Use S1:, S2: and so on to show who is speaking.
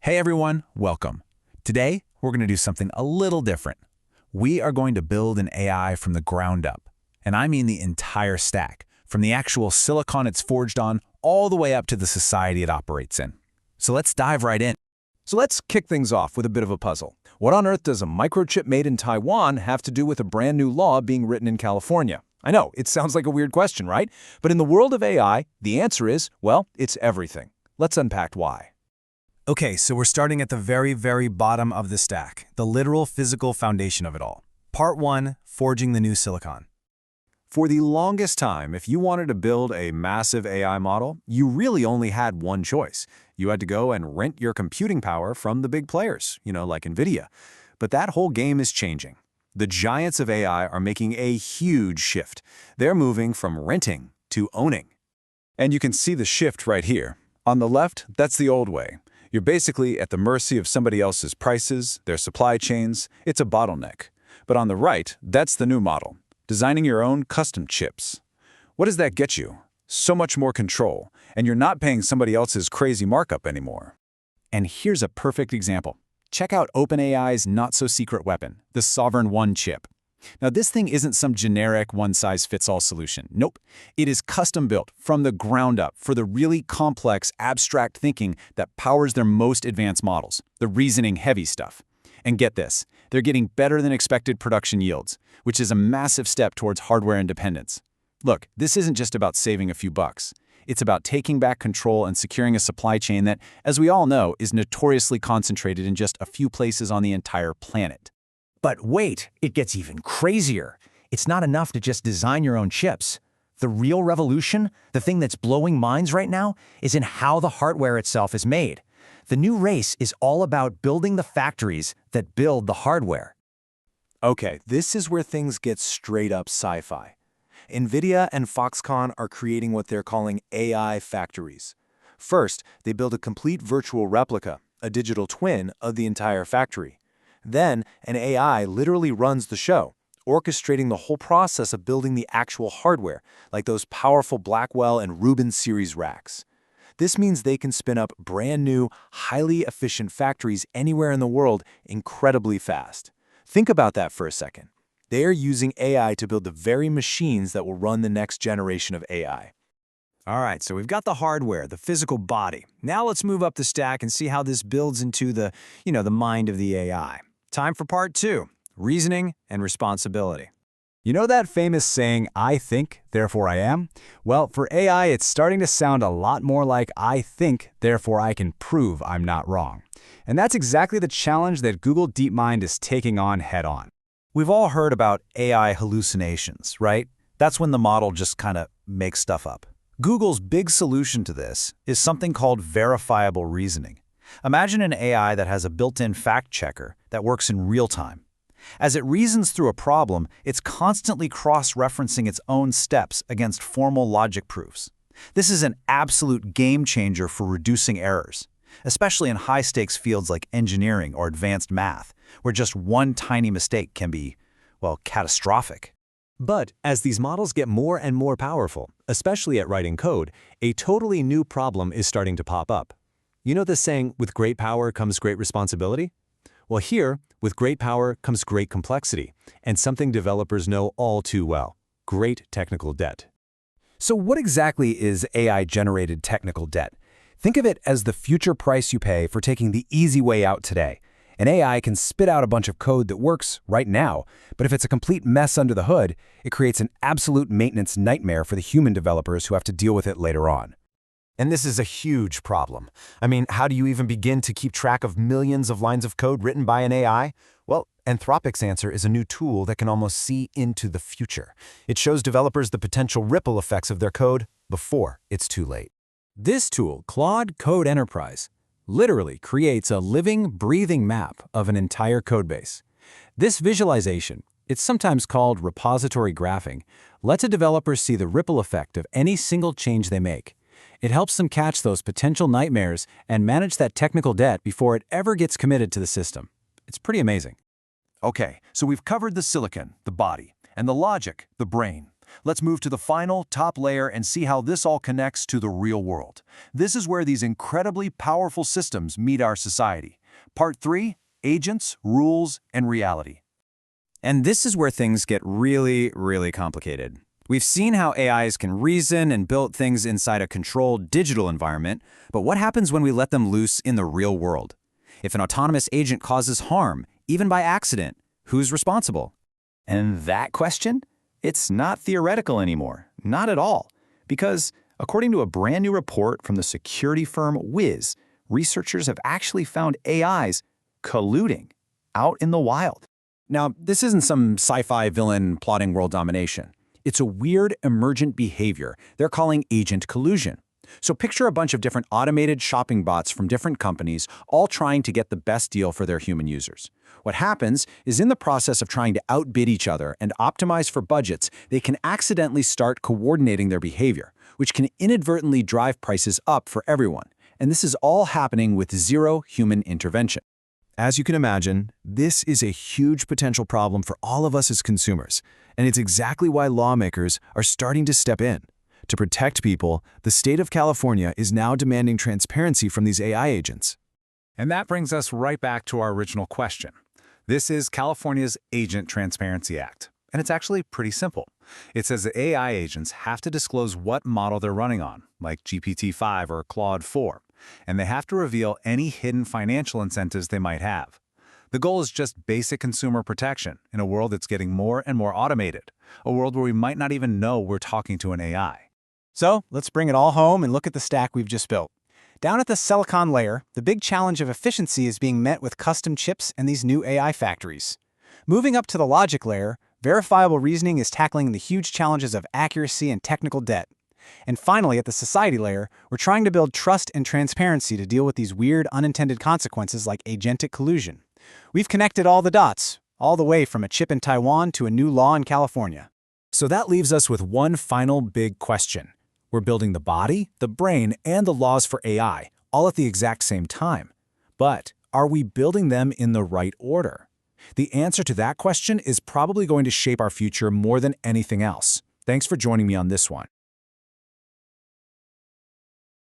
S1: Hey everyone, welcome. Today, we're going to do something a little different. We are going to build an AI from the ground up. And I mean the entire stack, from the actual silicon it's forged on all the way up to the society it operates in. So let's dive right in.
S2: So let's kick things off with a bit of a puzzle. What on earth does a microchip made in Taiwan have to do with a brand new law being written in California? I know, it sounds like a weird question, right? But in the world of AI, the answer is, well, it's everything. Let's unpack why.
S3: Okay, so we're starting at the very bottom of the stack, the literal physical foundation of it all. Part 1, forging the new silicon.
S2: For the longest time, if you wanted to build a massive AI model, you really only had one choice. You had to go and rent your computing power from the big players, like NVIDIA. But that whole game is changing. The giants of AI are making a huge shift. They're moving from renting to owning. And you can see the shift right here. On the left, that's the old way. You're basically at the mercy of somebody else's prices, their supply chains. It's a bottleneck. But on the right, that's the new model. Designing your own custom chips. What does that get you? So much more control, and you're not paying somebody else's crazy markup anymore.
S1: And here's a perfect example. Check out OpenAI's not-so-secret weapon, the Sovereign One chip. Now, this thing isn't some generic one-size-fits-all solution. Nope. It is custom-built from the ground up for the really complex, abstract thinking that powers their most advanced models, the reasoning-heavy stuff. And get this, they're getting better than expected production yields, which is a massive step towards hardware independence. Look, this isn't just about saving a few bucks. It's about taking back control and securing a supply chain that, as we all know, is notoriously concentrated in just a few places on the entire planet.
S4: But wait, it gets even crazier. It's not enough to just design your own chips. The real revolution, the thing that's blowing minds right now, is in how the hardware itself is made. The new race is all about building the factories that build the hardware.
S2: Okay, this is where things get straight up sci-fi. NVIDIA and Foxconn are creating what they're calling AI factories. First, they build a complete virtual replica, a digital twin of the entire factory. Then, an AI literally runs the show, orchestrating the whole process of building the actual hardware, like those powerful Blackwell and Rubin series racks. This means they can spin up brand new, highly efficient factories anywhere in the world incredibly fast. Think about that for a second. They are using AI to build the very machines that will run the next generation of AI.
S3: All right, so we've got the hardware, the physical body. Now let's move up the stack and see how this builds into the mind of the AI. Time for part 2, reasoning and responsibility.
S1: You know that famous saying, I think, therefore I am? Well, for AI, it's starting to sound a lot more like I think, therefore I can prove I'm not wrong. And that's exactly the challenge that Google DeepMind is taking on head-on.
S5: We've all heard about AI hallucinations, right? That's when the model just kind of makes stuff up. Google's big solution to this is something called verifiable reasoning. Imagine an AI that has a built-in fact checker that works in real time. As it reasons through a problem, it's constantly cross-referencing its own steps against formal logic proofs. This is an absolute game changer for reducing errors, especially in high-stakes fields like engineering or advanced math, where just one tiny mistake can be, well, catastrophic.
S6: But as these models get more and more powerful, especially at writing code, a totally new problem is starting to pop up. You know the saying, with great power comes great responsibility? Well, here, with great power comes great complexity, and something developers know all too well: great technical debt.
S1: So what exactly is AI-generated technical debt? Think of it as the future price you pay for taking the easy way out today. An AI can spit out a bunch of code that works right now, but if it's a complete mess under the hood, it creates an absolute maintenance nightmare for the human developers who have to deal with it later on.
S5: And this is a huge problem. I mean, how do you even begin to keep track of millions of lines of code written by an AI? Well, Anthropic's answer is a new tool that can almost see into the future. It shows developers the potential ripple effects of their code before it's too late.
S3: This tool, Claude Code Enterprise, literally creates a living, breathing map of an entire codebase. This visualization, it's sometimes called repository graphing, lets a developer see the ripple effect of any single change they make. It helps them catch those potential nightmares and manage that technical debt before it ever gets committed to the system. It's pretty amazing.
S2: Okay, so we've covered the silicon, the body, and the logic, the brain. Let's move to the final, top layer and see how this all connects to the real world. This is where these incredibly powerful systems meet our society. Part 3, Agents, Rules, and Reality.
S1: And this is where things get really, really complicated. We've seen how AIs can reason and build things inside a controlled digital environment, but what happens when we let them loose in the real world? If an autonomous agent causes harm, even by accident, who's responsible? And that question? It's not theoretical anymore, not at all. Because, according to a brand new report from the security firm Wiz, researchers have actually found AIs colluding out in the wild. Now, this isn't some sci-fi villain plotting world domination. It's a weird emergent behavior they're calling agent collusion. So picture a bunch of different automated shopping bots from different companies all trying to get the best deal for their human users. What happens is in the process of trying to outbid each other and optimize for budgets, they can accidentally start coordinating their behavior, which can inadvertently drive prices up for everyone. And this is all happening with zero human intervention.
S2: As you can imagine, this is a huge potential problem for all of us as consumers, and it's exactly why lawmakers are starting to step in. To protect people, the state of California is now demanding transparency from these AI agents.
S3: And that brings us right back to our original question. This is California's Agent Transparency Act, and it's actually pretty simple. It says that AI agents have to disclose what model they're running on, like GPT-5 or Claude 4, and they have to reveal any hidden financial incentives they might have. The goal is just basic consumer protection in a world that's getting more and more automated, a world where we might not even know we're talking to an AI.
S7: So let's bring it all home and look at the stack we've just built. Down at the silicon layer, the big challenge of efficiency is being met with custom chips and these new AI factories. Moving up to the logic layer, verifiable reasoning is tackling the huge challenges of accuracy and technical debt. And finally, at the society layer, we're trying to build trust and transparency to deal with these weird unintended consequences like agentic collusion. We've connected all the dots, all the way from a chip in Taiwan to a new law in California.
S1: So that leaves us with one final big question. We're building the body, the brain, and the laws for AI, all at the exact same time. But are we building them in the right order? The answer to that question is probably going to shape our future more than anything else. Thanks for joining me on this one.